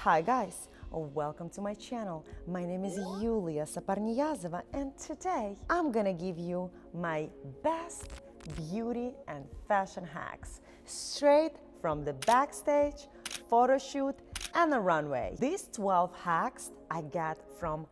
Hi guys, welcome to my channel. My name is Yulia and today I'm gonna give you my best beauty and fashion hacks straight from the backstage, photo shoot, and the runway. These 12 hacks I got from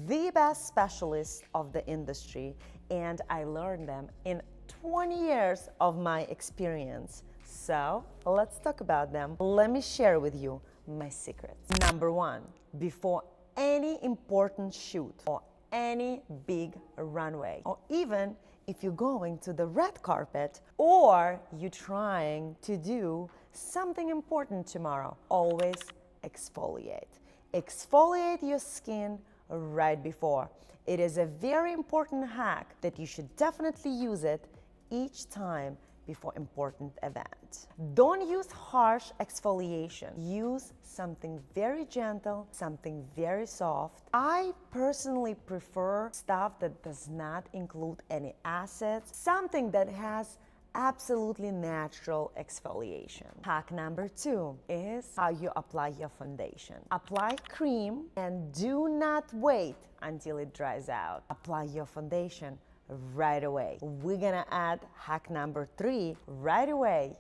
the best specialists of the industry, and I learned them in 20 years of my experience. So let's talk about them. Let me share with you my secrets. Number one, before any important shoot or any big runway, or even if you're going to the red carpet or you're trying to do something important tomorrow, always exfoliate. Exfoliate your skin right before. It is a very important hack that you should definitely use it each time before important event. Don't use harsh exfoliation. Use something very gentle, something very soft. I personally prefer stuff that does not include any acids, something that has absolutely natural exfoliation. Hack number 2 is how you apply your foundation. Apply cream and do not wait until it dries out. Apply your foundation right away. We're gonna add hack number 3 right away.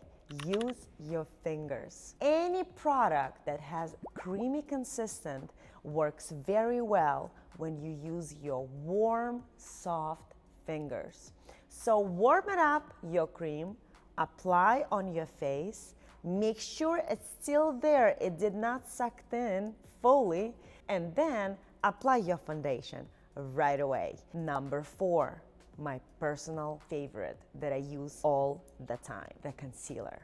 Use your fingers. Any product that has creamy consistent works very well when you use your warm, soft fingers. So warm it up, your cream, apply on your face, make sure it's still there, it did not suck in fully, and then apply your foundation right away. Number 4, my personal favorite that I use all the time, the concealer.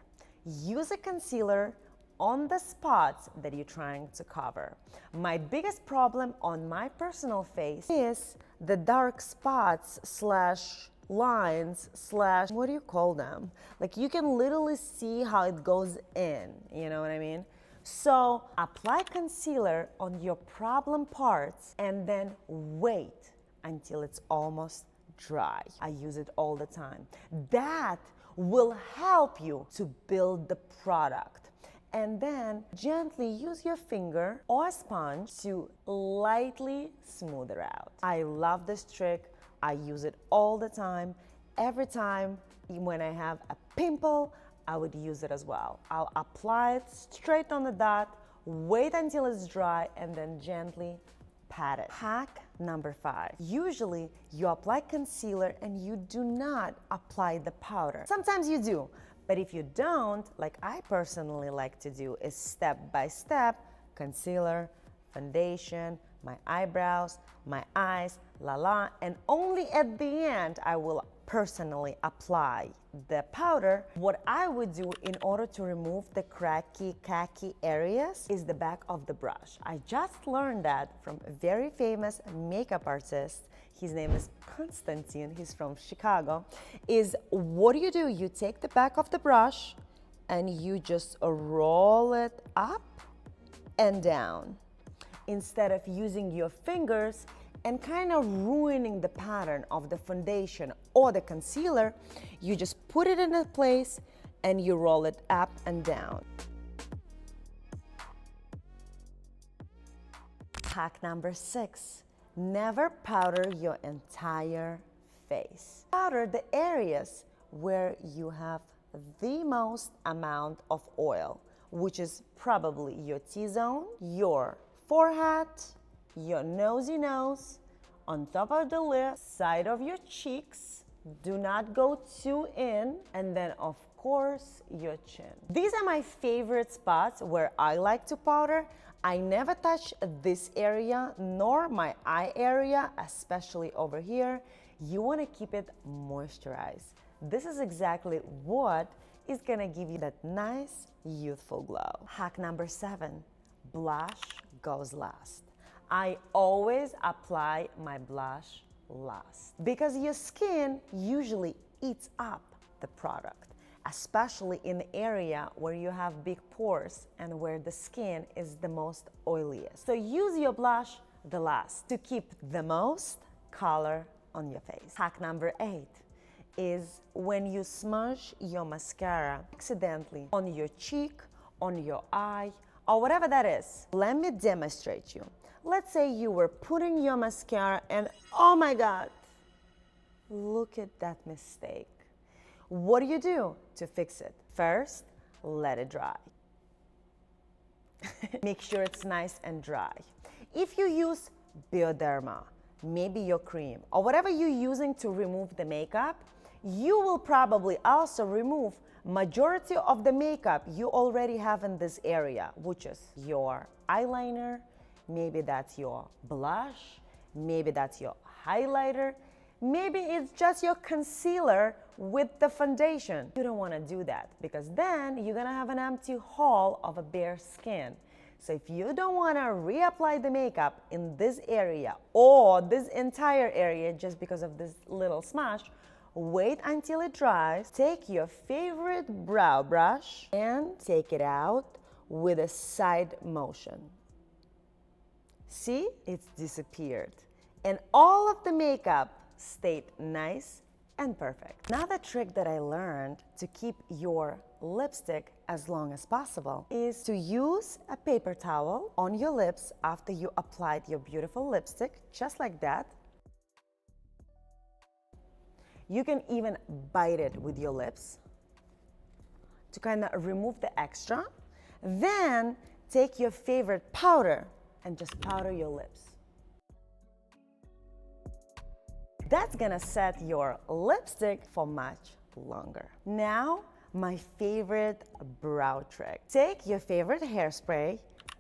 Use a concealer on the spots that you're trying to cover. My biggest problem on my personal face is the dark spots slash lines slash, what do you call them? Like you can literally see how it goes in, you know what I mean? So apply concealer on your problem parts and then wait until it's almost dry. I use it all the time. That will help you to build the product. And then gently use your finger or a sponge to lightly smooth it out. I love this trick. I use it all the time. Every time when I have a pimple, I would use it as well. I'll apply it straight on the dot, wait until it's dry, and then gently pat it. Hack number 5. Usually you apply concealer and you do not apply the powder. Sometimes you do, but if you don't, like I personally like to do, is step by step, concealer, foundation, my eyebrows, my eyes, and only at the end I will personally apply the powder. What I would do in order to remove the cracky, khaki areas is the back of the brush. I just learned that from a very famous makeup artist. His name is Konstantin, he's from Chicago. Is what do? You take the back of the brush and you just roll it up and down. Instead of using your fingers and kind of ruining the pattern of the foundation or the concealer, you just put it in a place and you roll it up and down. Hack number 6, never powder your entire face. Powder the areas where you have the most amount of oil, which is probably your T-zone, your forehead, your nosy nose, on top of the lip, side of your cheeks, do not go too in, and then of course your chin. These are my favorite spots where I like to powder. I never touch this area nor my eye area, especially over here. You want to keep it moisturized. This is exactly what is gonna give you that nice youthful glow. Hack number 7, blush goes last. I always apply my blush last because your skin usually eats up the product, especially in the area where you have big pores and where the skin is the most oiliest. So use your blush the last to keep the most color on your face. Hack number 8 is when you smudge your mascara accidentally on your cheek, on your eye, or whatever that is. Let me demonstrate you. Let's say you were putting your mascara and oh my God, look at that mistake. What do you do to fix it? First, let it dry. Make sure it's nice and dry. If you use Bioderma, maybe your cream, or whatever you're using to remove the makeup, you will probably also remove majority of the makeup you already have in this area, which is your eyeliner, maybe that's your blush, maybe that's your highlighter, maybe it's just your concealer with the foundation. You don't want to do that because then you're gonna have an empty hole of a bare skin. So if you don't want to reapply the makeup in this area or this entire area just because of this little smash, wait until it dries. Take your favorite brow brush and take it out with a side motion. See, it's disappeared. And all of the makeup stayed nice and perfect. Another trick that I learned to keep your lipstick as long as possible is to use a paper towel on your lips after you applied your beautiful lipstick, just like that. You can even bite it with your lips to kind of remove the extra. Then take your favorite powder and just powder your lips. That's gonna set your lipstick for much longer. Now, my favorite brow trick. Take your favorite hairspray,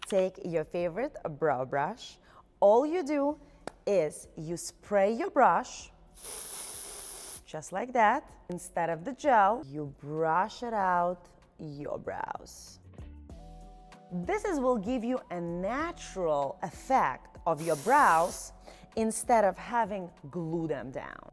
take your favorite brow brush. All you do is you spray your brush, just like that. Instead of the gel, you brush it out your brows. This will give you a natural effect of your brows instead of having glue them down.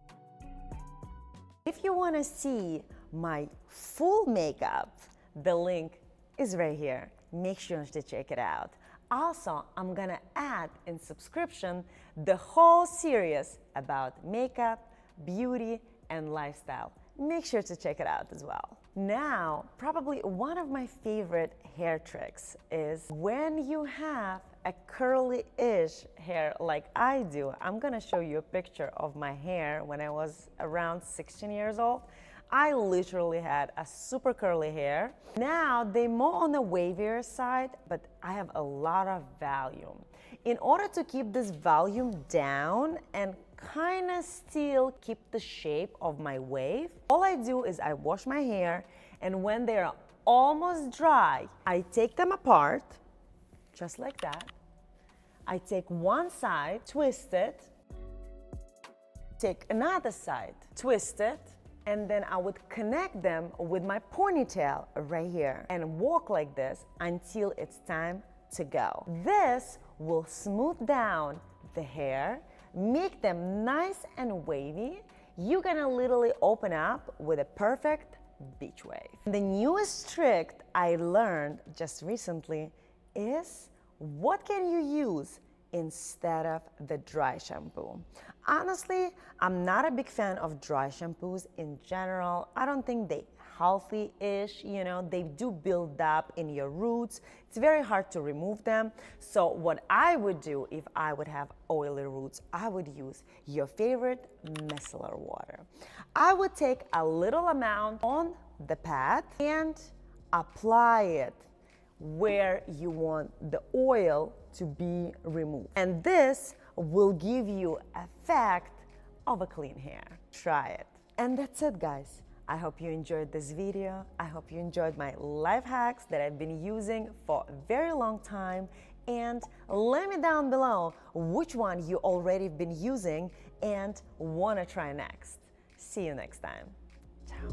If you want to see my full makeup, the link is right here. Make sure to check it out. Also, I'm gonna add in subscription the whole series about makeup, beauty, and lifestyle. Make sure to check it out as well. Now, probably one of my favorite hair tricks is when you have a curly-ish hair like I do. I'm gonna show you a picture of my hair when I was around 16 years old. I literally had a super curly hair. Now they're more on the wavier side, but I have a lot of volume. In order to keep this volume down and kind of still keep the shape of my wave, all I do is I wash my hair, and when they're almost dry, I take them apart, just like that. I take one side, twist it, take another side, twist it, and then I would connect them with my ponytail right here and walk like this until it's time to go. This will smooth down the hair, make them nice and wavy. You're gonna literally open up with a perfect beach wave. The newest trick I learned just recently is what can you use instead of the dry shampoo? Honestly, I'm not a big fan of dry shampoos in general. I don't think they healthy-ish, they do build up in your roots. It's very hard to remove them. So what I would do if I would have oily roots, I would use your favorite micellar water. I would take a little amount on the pad and apply it where you want the oil to be removed. And this will give you effect of a clean hair. Try it. And that's it, guys. I hope you enjoyed this video. I hope you enjoyed my life hacks that I've been using for a very long time. And let me down below which one you already been using and want to try next. See you next time. Ciao.